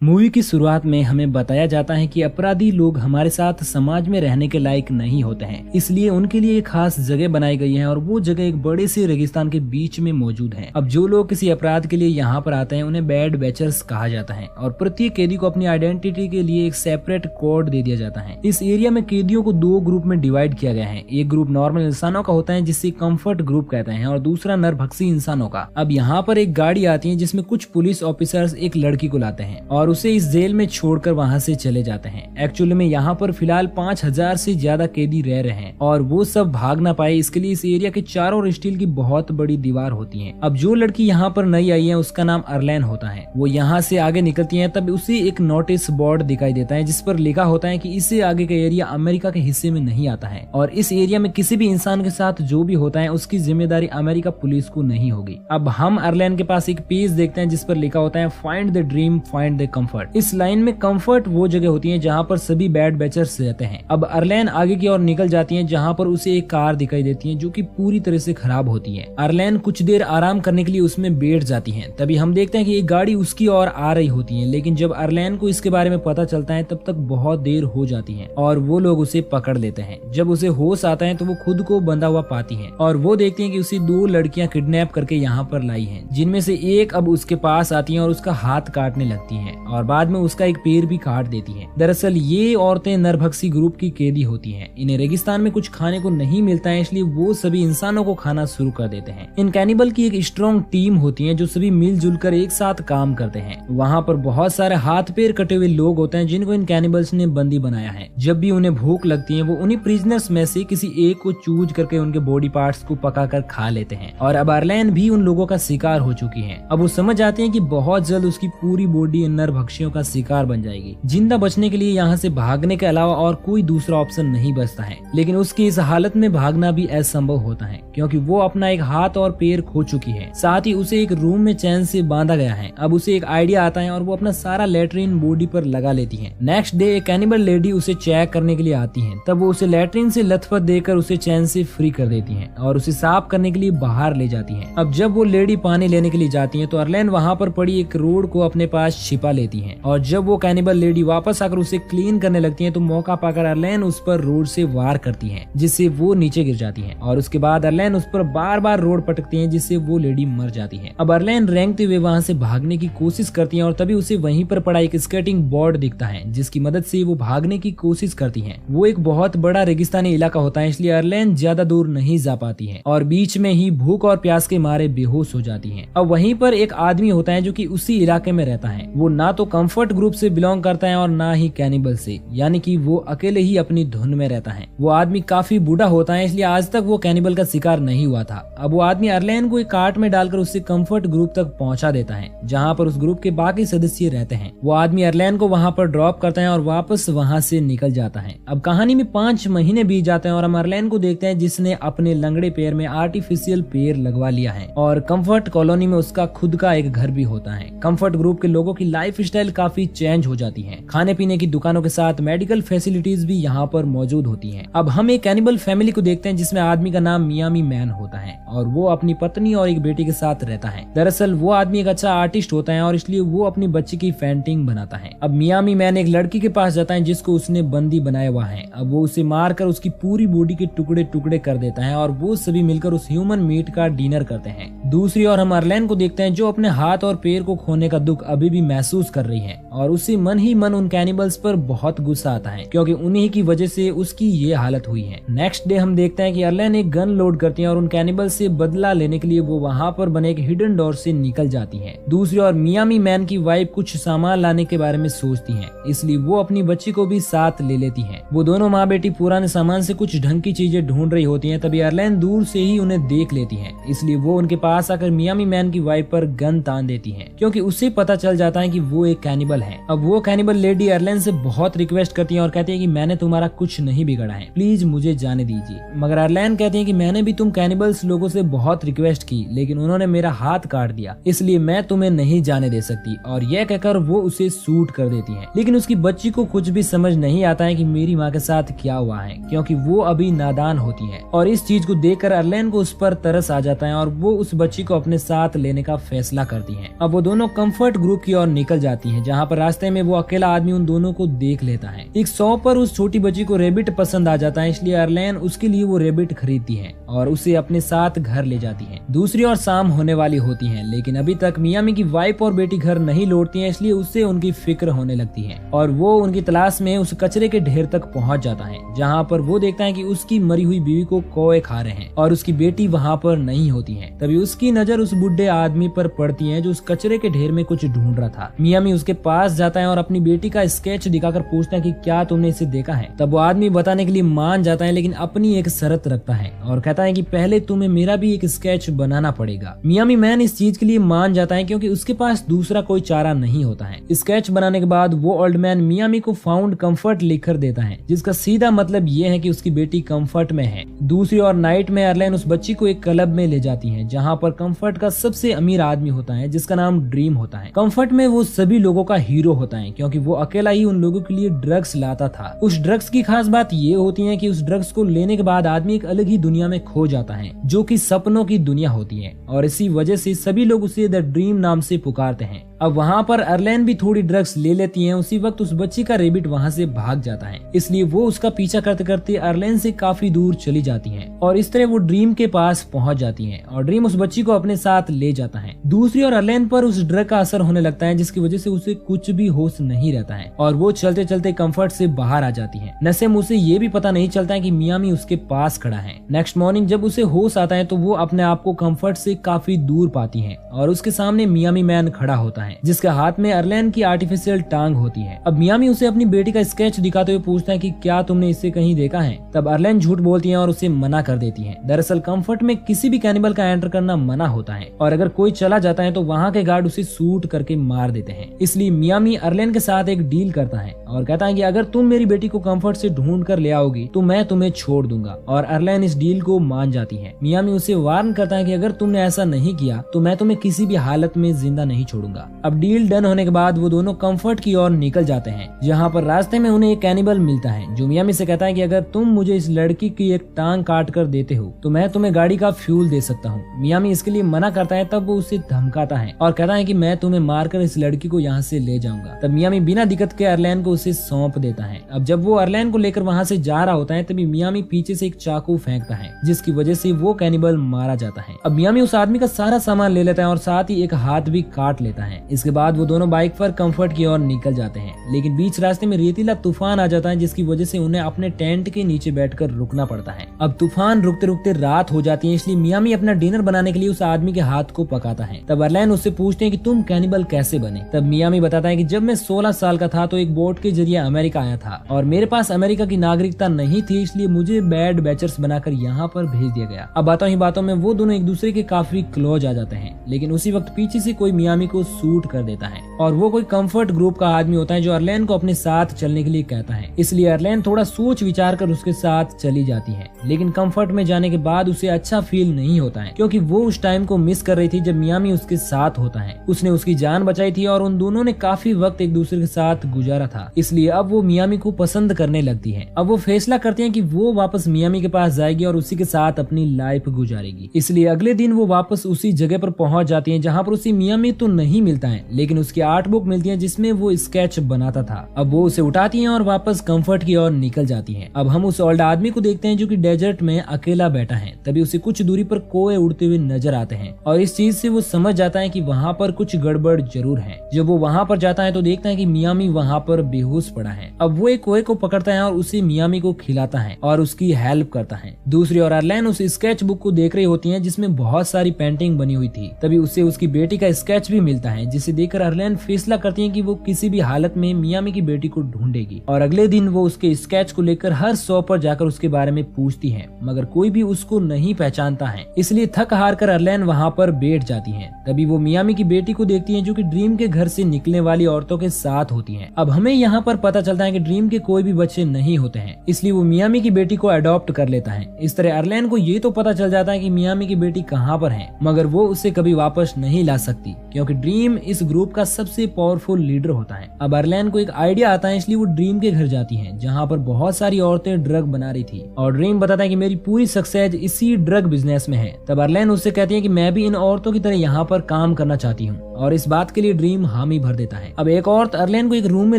Movie की शुरुआत में हमें बताया जाता है कि अपराधी लोग हमारे साथ समाज में रहने के लायक नहीं होते हैं, इसलिए उनके लिए एक खास जगह बनाई गई है और वो जगह एक बड़े से रेगिस्तान के बीच में मौजूद है। अब जो लोग किसी अपराध के लिए यहाँ पर आते हैं उन्हें बैड बैचर्स कहा जाता है और प्रत्येक कैदी को अपनी आइडेंटिटी के लिए एक सेपरेट कोड दे दिया जाता है। इस एरिया में कैदियों को दो ग्रुप में डिवाइड किया गया है। एक ग्रुप नॉर्मल इंसानों का होता है जिसे कम्फर्ट ग्रुप कहते हैं और दूसरा नरभक्षी इंसानों का। अब यहाँ पर एक गाड़ी आती है जिसमें कुछ पुलिस ऑफिसर्स एक लड़की को लाते हैं और उसे इस जेल में छोड़कर वहाँ से चले जाते हैं। एक्चुअली में यहाँ पर फिलहाल 5000 से ज्यादा कैदी रह रहे हैं और वो सब भाग ना पाए इसके लिए इस एरिया के चारों ओर स्टील की बहुत बड़ी दीवार होती है। अब जो लड़की यहाँ पर नई आई है उसका नाम अर्लेन होता है। वो यहाँ से आगे निकलती है तब उसे एक नोटिस बोर्ड दिखाई देता है जिस पर लिखा होता है कि इससे आगे का एरिया अमेरिका के हिस्से में नहीं आता है और इस एरिया में किसी भी इंसान के साथ जो भी होता है उसकी जिम्मेदारी अमेरिका पुलिस को नहीं होगी। अब हम अर्लेन के पास एक पेज देखते हैं जिस पर लिखा होता है find the dream find the comfort. इस लाइन में कंफर्ट वो जगह होती है जहाँ पर सभी बैड बैचर्स रहते हैं। अब अर्लेन आगे की ओर निकल जाती है जहाँ पर उसे एक कार दिखाई देती है जो कि पूरी तरह से खराब होती है। अर्लेन कुछ देर आराम करने के लिए उसमें बैठ जाती है। तभी हम देखते हैं कि एक गाड़ी उसकी ओर आ रही होती है, लेकिन जब अर्लेन को इसके बारे में पता चलता है तब तक बहुत देर हो जाती है और वो लोग उसे पकड़ लेते हैं। जब उसे होश आता है तो वो खुद को बंधा हुआ पाती है और वो देखती है कि उसे दो लड़कियां किडनैप करके यहाँ पर लाई हैं, जिनमें से एक अब उसके पास आती है और उसका हाथ काटने लगती है और बाद में उसका एक पैर भी काट देती हैं। दरअसल ये औरतें नरभक्षी ग्रुप की कैदी होती हैं। इन्हें रेगिस्तान में कुछ खाने को नहीं मिलता है इसलिए वो सभी इंसानों को खाना शुरू कर देते हैं। इन कैनिबल की एक स्ट्रॉन्ग टीम होती है जो सभी मिलजुल कर एक साथ काम करते हैं। वहाँ पर बहुत सारे हाथ पैर कटे हुए लोग होते हैं जिनको इन कैनिबल्स ने बंदी बनाया है। जब भी उन्हें भूख लगती है वो उन्हीं प्रिजनर्स में से किसी एक को चूज करके उनके बॉडी पार्ट्स को पकाकर खा लेते हैं और अब अर्लेन भी उन लोगों का शिकार हो चुकी है। अब वो समझ आती है कि बहुत जल्द उसकी पूरी बॉडी इन नरभक्षियों का शिकार बन जाएगी। जिंदा बचने के लिए यहाँ से भागने के अलावा और कोई दूसरा ऑप्शन नहीं बचता है, लेकिन उसकी इस हालत में भागना भी असंभव होता है क्योंकि वो अपना एक हाथ और पैर खो चुकी है। साथ ही उसे एक रूम में चैन से बांधा गया है। अब उसे एक आइडिया आता है और वो अपना सारा लेटरिन बॉडी पर लगा लेती है। नेक्स्ट डे एक कैनिबल लेडी उसे चेक करने के लिए आती है। तब वो उसे लेटरिन से लथपथ देकर उसे चैन से फ्री कर देती है और उसे साफ करने के लिए बाहर ले जाती है। अब जब वो लेडी पानी लेने के लिए जाती है तो अर्लेन वहाँ पर पड़ी एक रोड को अपने पास छिपा लेती है और जब वो कैनिबल लेडी वापस आकर उसे क्लीन करने लगती है तो मौका पाकर अर्लेन उस पर रोड से वार करती है जिससे वो नीचे गिर जाती है और उसके बाद अर्लेन उस पर बार बार रोड पटकती है जिससे वो लेडी मर जाती है। अब अर्लेन रेंगते हुए वहाँ से भागने की कोशिश करती है और तभी उसे वहीं पर पड़ा एक स्केटिंग बोर्ड दिखता है जिसकी मदद से वो भागने की कोशिश करती है। वो एक बहुत बड़ा रेगिस्तानी इलाका होता है इसलिए अर्लेन ज्यादा दूर नहीं जा पाती है और बीच में ही भूख और प्यास के मारे बेहोश हो जाती है। अब वहीं पर एक आदमी होता है जो कि उसी इलाके में रहता है। वो ना तो कंफर्ट ग्रुप से बिलोंग करता है और ना ही कैनिबल से, यानी कि वो अकेले ही अपनी धुन में रहता है। वो आदमी काफी बूढ़ा होता है इसलिए आज तक वो कैनिबल का शिकार नहीं हुआ था। अब वो आदमी अर्लेन को एक कार्ट में डालकर उससे कंफर्ट ग्रुप तक पहुंचा देता है जहां पर उस ग्रुप के बाकी सदस्य रहते हैं। वो आदमी अर्लेन को वहां पर ड्रॉप करता है और वापस वहां से निकल जाता है। अब कहानी में 5 महीने बीत जाते हैं और हम अर्लेन को देखते हैं जिसने अपने लंगड़े पैर में आर्टिफिशियल पैर लगवा लिया है और कंफर्ट कॉलोनी में उसका खुद का एक घर भी होता है। कंफर्ट ग्रुप के लोगों की लाइफ स्टाइल काफी चेंज हो जाती है। खाने पीने की दुकानों के साथ मेडिकल फैसिलिटीज भी यहाँ पर मौजूद होती हैं। अब हम एक कैनिबल फैमिली को देखते हैं जिसमें आदमी का नाम मियामी मैन होता है और वो अपनी पत्नी और एक बेटी के साथ रहता है। दरअसल वो आदमी एक अच्छा आर्टिस्ट होता है और इसलिए वो अपनी बच्ची की पेंटिंग बनाता है। अब मियामी मैन एक लड़की के पास जाता है जिसको उसने बंदी बनाया हुआ है। अब वो उसे मारकर उसकी पूरी बॉडी के टुकड़े टुकड़े कर देता है और वो सभी मिलकर उस ह्यूमन मीट का डिनर करते हैं। दूसरी ओर हम अर्लेन को देखते हैं जो अपने हाथ और पैर को खोने का दुख अभी भी महसूस कर रही है और उसे मन ही मन उन कैनिबल्स पर बहुत गुस्सा आता है क्योंकि उन्हीं की वजह से उसकी ये हालत हुई है। नेक्स्ट डे हम देखते हैं कि अर्लेन एक गन लोड करती है और उन कैनिबल से बदला लेने के लिए वो वहाँ पर बने एक हिडन डोर से निकल जाती है। दूसरी ओर मियामी मैन की वाइफ कुछ सामान लाने के बारे में सोचती है इसलिए वो अपनी बच्ची को भी साथ ले लेती है। वो दोनों माँ बेटी पुराने सामान से कुछ ढंग की चीजें ढूंढ रही होती है। तभी अर्लेन दूर से ही उन्हें देख लेती है इसलिए वो उनके पास आकर मियामी मैन की वाइफ पर गन तान देती है क्योंकि उसे पता चल जाता है कि वो एक कैनिबल है। अब वो कैनिबल लेडी अर्लेन से बहुत रिक्वेस्ट करती है और कहती है कि मैंने तुम्हारा कुछ नहीं बिगाड़ा है, प्लीज मुझे जाने दीजिए। मगर अर्लेन कहती है कि मैंने भी तुम कैनिबल्स लोगों से बहुत रिक्वेस्ट की लेकिन उन्होंने मेरा हाथ काट दिया इसलिए मैं तुम्हें नहीं जाने दे सकती और यह कहकर वो उसे शूट कर देती है। लेकिन उसकी बच्ची को कुछ भी समझ नहीं आता है कि मेरी माँ के साथ क्या हुआ है क्योंकि वो अभी नादान होती है और इस चीज को देखकर अर्लेन को उस पर तरस आ जाता है और वो उस बच्ची को अपने साथ लेने का फैसला करती है। अब वो दोनों कंफर्ट ग्रुप की ओर निकल जाती है, जहाँ पर रास्ते में वो अकेला आदमी उन दोनों को देख लेता है। एक शॉप पर उस छोटी बच्ची को रैबिट पसंद आ जाता है, इसलिए अर्लेन उसके लिए वो रैबिट खरीदती है और उसे अपने साथ घर ले जाती है। दूसरी ओर शाम होने वाली होती है, लेकिन अभी तक मियामी की वाइफ और बेटी घर नहीं लौटती है, इसलिए उससे उनकी फिक्र होने लगती है और वो उनकी तलाश में उस कचरे के ढेर तक पहुंच जाता है, जहाँ पर वो देखता है कि उसकी मरी हुई बीवी को कौवे खा रहे हैं और उसकी बेटी वहाँ पर नहीं होती है। तभी उसकी नजर उस बुढ़े आदमी पर पड़ती है जो उस कचरे के ढेर में कुछ ढूंढ रहा था। मियामी उसके पास जाता है और अपनी बेटी का स्केच दिखाकर पूछता है कि क्या तुमने इसे देखा है। तब वो आदमी बताने के लिए मान जाता है, लेकिन अपनी एक शर्त रखता है और कहता है कि पहले तुम्हें मेरा भी एक स्केच बनाना पड़ेगा। मियामी मैन इस चीज के लिए मान जाता है क्योंकि उसके पास दूसरा कोई चारा नहीं होता है। स्केच बनाने के बाद वो ओल्ड मैन मियामी को फाउंड कंफर्ट लिखकर देता है, जिसका सीधा मतलब ये है कि उसकी बेटी कंफर्ट में है। दूसरी ओर नाइट में अर्लेन उस बच्ची को एक क्लब में ले जाती है, जहाँ पर कंफर्ट का सबसे अमीर आदमी होता है, जिसका नाम ड्रीम होता है। कंफर्ट में वो सभी लोगों का हीरो होता है क्योंकि वो अकेला ही उन लोगों के लिए ड्रग्स लाता था। उस ड्रग्स की खास बात ये होती है कि उस ड्रग्स को लेने के बाद आदमी एक अलग ही दुनिया में खो जाता है, जो कि सपनों की दुनिया होती है और इसी वजह से सभी लोग उसे द ड्रीम नाम से पुकारते हैं। अब वहाँ पर अर्लेन भी थोड़ी ड्रग्स ले लेती है। उसी वक्त उस बच्ची का रेबिट वहाँ से भाग जाता है, इसलिए वो उसका पीछा करते करते अर्लेन से काफी दूर चली जाती है और इस तरह वो ड्रीम के पास पहुँच जाती है और ड्रीम उस बच्ची को अपने साथ ले जाता है। दूसरी ओर अर्लेन पर उस ड्रग का असर होने लगता है, जिसकी वजह से उसे कुछ भी होश नहीं रहता है और वो चलते चलते कंफर्ट से बाहर आ जाती है। नशे में उसे ये भी पता नहीं चलता है कि मियामी उसके पास खड़ा है। नेक्स्ट मॉर्निंग जब उसे होश आता है तो वो अपने आप को कंफर्ट से काफी दूर पाती है और उसके सामने मियामी मैन खड़ा होता है, जिसके हाथ में अर्लेन की आर्टिफिशियल टांग होती है। अब मियामी उसे अपनी बेटी का स्केच दिखाते हुए पूछता है कि क्या तुमने इसे कहीं देखा है। तब अर्लेन झूठ बोलती है और उसे मना कर देती है। दरअसल कंफर्ट में किसी भी कैनिबल का एंटर करना मना होता है और अगर कोई चला जाता है तो वहाँ के गार्ड उसे शूट करके मार देते हैं। इसलिए मियामी अर्लेन के साथ एक डील करता है और कहता है कि अगर तुम मेरी बेटी को कंफर्ट से ढूंढ कर ले आओगी तो मैं तुम्हें छोड़ दूंगा और अर्लेन इस डील को मान जाती है। मियामी उसे वार्न करता है कि अगर तुमने ऐसा नहीं किया तो मैं तुम्हें किसी भी हालत में जिंदा नहीं छोड़ूंगा। अब डील डन होने के बाद वो दोनों कंफर्ट की ओर निकल जाते हैं, जहाँ पर रास्ते में उन्हें एक कैनिबल मिलता है जो मियामी से कहता है कि अगर तुम मुझे इस लड़की की एक टांग काट कर देते हो तो मैं तुम्हें गाड़ी का फ्यूल दे सकता हूँ। मियामी इसके लिए मना करता है, तब वो उसे धमकाता है और कहता है कि मैं तुम्हें मारकर इस लड़की को यहाँ से ले जाऊंगा। तब मियामी बिना दिक्कत के अर्लेन को उसे सौंप देता है। अब जब वो अर्लेन को लेकर वहाँ से जा रहा होता है तभी मियामी पीछे से एक चाकू फेंकता है, जिसकी वजह से वो कैनिबल मारा जाता है। अब मियामी उस आदमी का सारा सामान ले लेता है और साथ ही एक हाथ भी काट लेता है। इसके बाद वो दोनों बाइक पर कंफर्ट की ओर निकल जाते हैं, लेकिन बीच रास्ते में रेतीला तूफान आ जाता है, जिसकी वजह से उन्हें अपने टेंट के नीचे बैठकर रुकना पड़ता है। अब तूफान रुकते रुकते रात हो जाती है, इसलिए मियामी अपना डिनर बनाने के लिए उस आदमी के हाथ को पकाता है। तब अर्लेन उससे पूछते हैं कि तुम कैनिबल कैसे बने। तब मियामी बताता है कि जब मैं 16 साल का था तो एक बोट के जरिए अमेरिका आया था और मेरे पास अमेरिका की नागरिकता नहीं थी, इसलिए मुझे बैड बैचर्स बनाकर यहाँ पर भेज दिया गया। अब बातों ही बातों में वो दोनों एक दूसरे के काफी क्लोज आ जाते हैं, लेकिन उसी वक्त पीछे से कोई मियामी को शूट कर देता है और वो कोई कंफर्ट ग्रुप का आदमी होता है जो अर्लेन को अपने साथ चलने के लिए कहता है। इसलिए अर्लेन थोड़ा सोच विचार कर उसके साथ चली जाती है, लेकिन कंफर्ट में जाने के बाद उसे अच्छा फील नहीं होता है क्योंकि वो उस टाइम को मिस कर रही थी जब मियामी उसके साथ होता है। उसने उसकी जान बचाई थी और उन दोनों ने काफी वक्त एक दूसरे के साथ गुजारा था, इसलिए अब वो मियामी को पसंद करने लगती है। अब वो फैसला करती है कि वो वापस मियामी के पास जाएगी और उसी के साथ अपनी लाइफ गुजारेगी। इसलिए अगले दिन वो वापस उसी जगह पर पहुंच जाती है जहाँ पर उसे मियामी तो नहीं मिलता है, लेकिन उसकी आर्ट बुक मिलती है जिसमें वो स्केच बनाता था। अब वो उसे उठाती है और वापस कंफर्ट की ओर निकल जाती है। अब हम उस ओल्ड आदमी को देखते हैं जो कि डेजर्ट में अकेला बैठा है। तभी उसे कुछ दूरी पर कौवे उड़ते हुए नजर आते हैं और इस चीज से वो समझ जाता है कि वहाँ पर कुछ गड़बड़ जरूर है। जब वो वहाँ पर जाता है तो देखता है कि मियामी वहाँ पर बेहोश पड़ा है। अब वो एक कौवे को पकड़ता है और उसे मियामी को खिलाता है और उसकी हेल्प करता है। दूसरी ओर अर्लेन उस स्केच बुक को देख रही होती है जिसमें बहुत सारी पेंटिंग बनी हुई थी। तभी उसे उसकी बेटी का स्केच भी मिलता है, जिसे देखकर अर्लेन फैसला करती है कि वो किसी भी हालत में मियामी की बेटी को ढूंढेगी और अगले दिन वो उसके स्केच को लेकर हर शॉप पर जाकर उसके बारे में पूछती है, मगर कोई भी उसको नहीं पहचानता है। इसलिए थक हार कर अर्लेन वहाँ पर बैठ जाती है। तभी वो मियामी की बेटी को देखती है जो कि ड्रीम के घर से निकलने वाली औरतों के साथ होती है। अब हमें यहाँ यहाँ पर पता चलता है कि ड्रीम के कोई भी बच्चे नहीं होते हैं, इसलिए वो मियामी की बेटी को अडॉप्ट कर लेता है। इस तरह अर्लेन को ये तो पता चल जाता है कि मियामी की बेटी कहाँ पर है, मगर वो उसे कभी वापस नहीं ला सकती क्योंकि ड्रीम इस ग्रुप का सबसे पावरफुल लीडर होता है। अब अर्लेन को एक आइडिया आता है, इसलिए वो ड्रीम के घर जाती है जहाँ पर बहुत सारी औरतें ड्रग बना रही थी और ड्रीम बताता है कि मेरी पूरी सक्सेस इसी ड्रग बिजनेस में है। तब अर्लेन उससे कहती है कि मैं भी इन औरतों की तरह यहाँ पर काम करना चाहती हूँ और इस बात के लिए ड्रीम हामी भर देता है। अब एक औरत अर्लेन को एक रूम में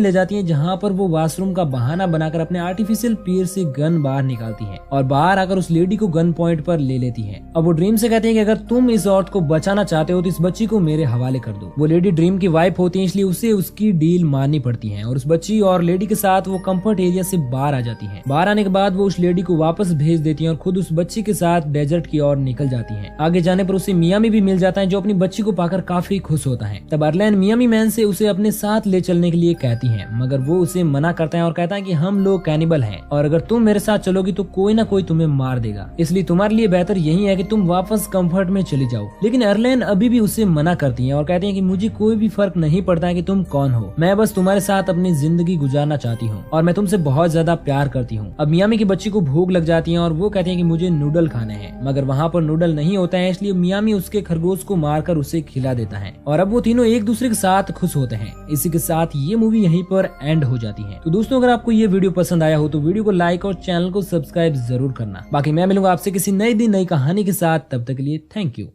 ले जाती है जहाँ पर वो वॉशरूम का बहाना बनाकर अपने आर्टिफिशियल पीर से गन बाहर निकालती है और बाहर आकर उस लेडी को गन पॉइंट पर ले लेती है। अब वो ड्रीम से कहते हैं कि अगर तुम इस औरत को बचाना चाहते हो तो इस बच्ची को मेरे हवाले कर दो। वो लेडी ड्रीम की वाइफ होती है, इसलिए उसे उसकी डील माननी पड़ती है और उस बच्ची और लेडी के साथ वो कंफर्ट एरिया से बाहर आ जाती है। बाहर आने के बाद वो उस लेडी को वापस भेज देती है और खुद उस बच्ची के साथ डेजर्ट की ओर निकल जाती है। आगे जाने पर उसे मियामी भी मिल जाता है जो अपनी बच्ची को पाकर काफी खुश होता है। तब अर्लेन मियामी मैन से उसे अपने साथ ले चलने के लिए कहती है, मगर वो उसे मना करता है और कहता है कि हम लोग कैनिबल हैं और अगर तुम मेरे साथ चलोगी तो कोई ना कोई तुम्हें मार देगा, इसलिए तुम्हारे लिए बेहतर यही है कि तुम वापस कंफर्ट में चली जाओ। लेकिन अर्लेन अभी भी उसे मना करती है और कहती है कि मुझे कोई भी फर्क नहीं पड़ता है कि तुम कौन हो, मैं बस तुम्हारे साथ अपनी जिंदगी गुजारना चाहती हूँ और मैं तुमसे बहुत ज्यादा प्यार करती हूँ। अब मियामी की बच्ची को भूख लग जाती है और वो कहती है कि मुझे नूडल खाने हैं, मगर वहाँ पर नूडल नहीं होता है, इसलिए मियामी उसके खरगोश को मारकर उसे खिला देता है और अब वो तीनों एक दूसरे के साथ खुश होते हैं। इसी के साथ ये मूवी यहीं पर एंड हो जाती है। तो दोस्तों, अगर आपको ये वीडियो पसंद आया हो तो वीडियो को लाइक और चैनल को सब्सक्राइब जरूर करना। बाकी मैं मिलूंगा आपसे किसी नई दिन नई कहानी के साथ, तब तक के लिए थैंक यू।